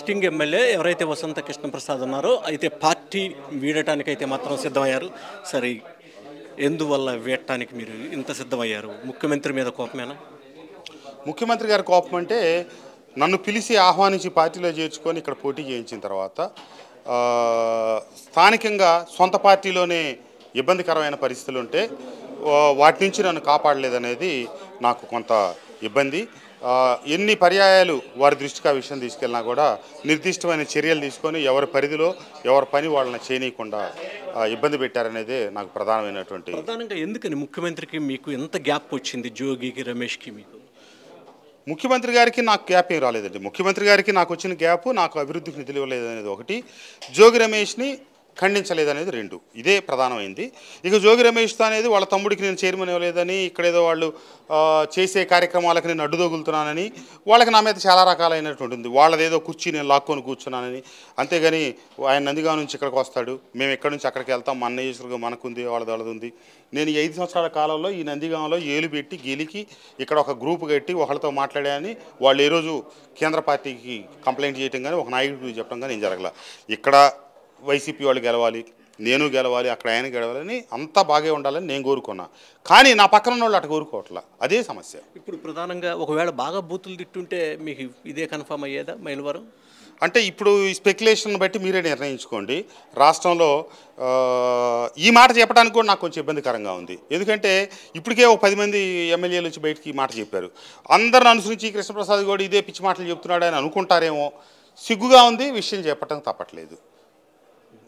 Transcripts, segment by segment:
Sitting MLA ఎవరైతే వసంత కృష్ణప్రసాద్ ఉన్నారో అయితే పార్టీ వీడటానికైతే మాత్రం సిద్ధమయ్యారు. సరే, ఎందువల్ల వీడటానికి మీరు ఇంత సిద్ధమయ్యారు? ముఖ్యమంత్రి మీద కోపమేనా? ముఖ్యమంత్రి గారి కోపం అంటే నన్ను పిలిచి ఆహ్వానించి పార్టీలో చేర్చుకొని ఇక్కడ పోటీ చేయించిన తర్వాత స్థానికంగా సొంత పార్టీలోనే ఇబ్బందికరమైన పరిస్థితులు ఉంటే వాటి నుంచి నన్ను కాపాడలేదనేది నాకు కొంత ఇబ్బంది. ఎన్ని పర్యాయాలు వారి దృష్టికి ఆ విషయం తీసుకెళ్ళినా కూడా నిర్దిష్టమైన చర్యలు తీసుకొని ఎవరి పరిధిలో ఎవరి పని వాళ్ళని చేయనీయకుండా ఇబ్బంది పెట్టారనేదే నాకు ప్రధానంగా ఎందుకని ముఖ్యమంత్రికి మీకు ఎంత గ్యాప్ వచ్చింది? జోగికి, రమేష్కి మీకు? ముఖ్యమంత్రి గారికి నాకు గ్యాప్ ఏం రాలేదండి. ముఖ్యమంత్రి గారికి నాకు వచ్చిన గ్యాప్ నాకు అభివృద్ధికి నిధులు ఇవ్వలేదనేది ఒకటి, జోగి రమేష్ని ఖండించలేదనేది రెండు. ఇదే ప్రధానమైంది. ఇక జోగి రమేష్తో అనేది వాళ్ళ తమ్ముడికి నేను చైర్మన్ ఇవ్వలేదని, ఇక్కడేదో వాళ్ళు చేసే కార్యక్రమాలకు నేను అడ్డుదోగులుతున్నానని, వాళ్ళకి నా మీద చాలా రకాలైనటువంటి ఉంది. వాళ్ళదేదో కుర్చీ నేను లాక్కొని కూర్చున్నానని. అంతేగాని ఆయన నందిగాం నుంచి ఇక్కడికి వస్తాడు, మేము ఎక్కడి నుంచి అక్కడికి వెళ్తాం, మన నియోజకవర్గం మనకుంది, వాళ్ళది ఉంది. నేను ఈ 5 సంవత్సరాల కాలంలో ఈ నందిగాంలో ఏలు పెట్టి గెలికి ఇక్కడ ఒక గ్రూప్ కట్టి ఒకళ్ళతో మాట్లాడాయని వాళ్ళు ఏ రోజు కేంద్ర పార్టీకి కంప్లైంట్ చేయటం కానీ ఒక నాయకుడికి చెప్పడం కానీ ఏం జరగల. ఇక్కడ వైసీపీ వాళ్ళు గెలవాలి, నేను గెలవాలి, అక్కడ ఆయన గెలవాలని అంతా బాగా ఉండాలని నేను కోరుకున్నా. కానీ నా పక్కన ఉన్న వాళ్ళు అటు కోరుకోవట్లా. అదే సమస్య. ఇప్పుడు ప్రధానంగా ఒకవేళ బాగా బూతులు తిట్టుంటే మీకు ఇదే కన్ఫర్మ్ అయ్యేదా మైలవరం? అంటే ఇప్పుడు ఈ స్పెక్యులేషన్ బట్టి మీరే నిర్ణయించుకోండి. రాష్ట్రంలో ఈ మాట చెప్పడానికి కూడా నాకు కొంచెం ఇబ్బందికరంగా ఉంది. ఎందుకంటే ఇప్పటికే ఒక 10 మంది ఎమ్మెల్యేలు వచ్చి బయటికి ఈ మాట చెప్పారు. అందరిని అనుసరించి కృష్ణప్రసాద్ కూడా ఇదే పిచ్చి మాటలు చెప్తున్నాడు అని అనుకుంటారేమో. సిగ్గుగా ఉంది, విషయం చెప్పటం తప్పట్లేదు.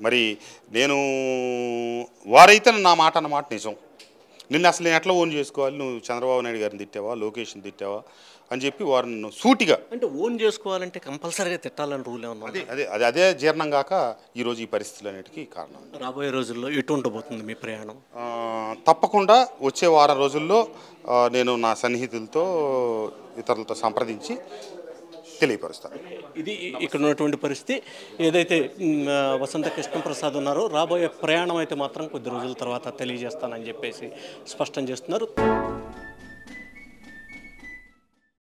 మరి నేను వారైతే నా మాట అన్నమాట నిజం. నిన్ను అసలు నేను ఎట్లా ఓన్ చేసుకోవాలి, నువ్వు చంద్రబాబు నాయుడు గారిని తిట్టావా, లోకేష్ని తిట్టావా అని చెప్పి వారిని సూటిగా. అంటే ఓన్ చేసుకోవాలంటే కంపల్సరీగా తిట్టాలని రూల్ ఏమన్నా? అదే జీర్ణం కాక ఈరోజు ఈ పరిస్థితులు అనేటికి కారణం. రాబోయే రోజుల్లో ఎటు ఉండబోతుంది మీ ప్రయాణం? తప్పకుండా వచ్చే వారం రోజుల్లో నేను నా సన్నిహితులతో ఇతరులతో సంప్రదించి తెలియపరుస్తాను. ఇది ఇక్కడ ఉన్నటువంటి పరిస్థితి. ఏదైతే వసంత కృష్ణప్రసాద్ ఉన్నారో రాబోయే ప్రయాణం అయితే మాత్రం కొద్ది రోజుల తర్వాత తెలియజేస్తానని చెప్పేసి స్పష్టం చేస్తున్నారు.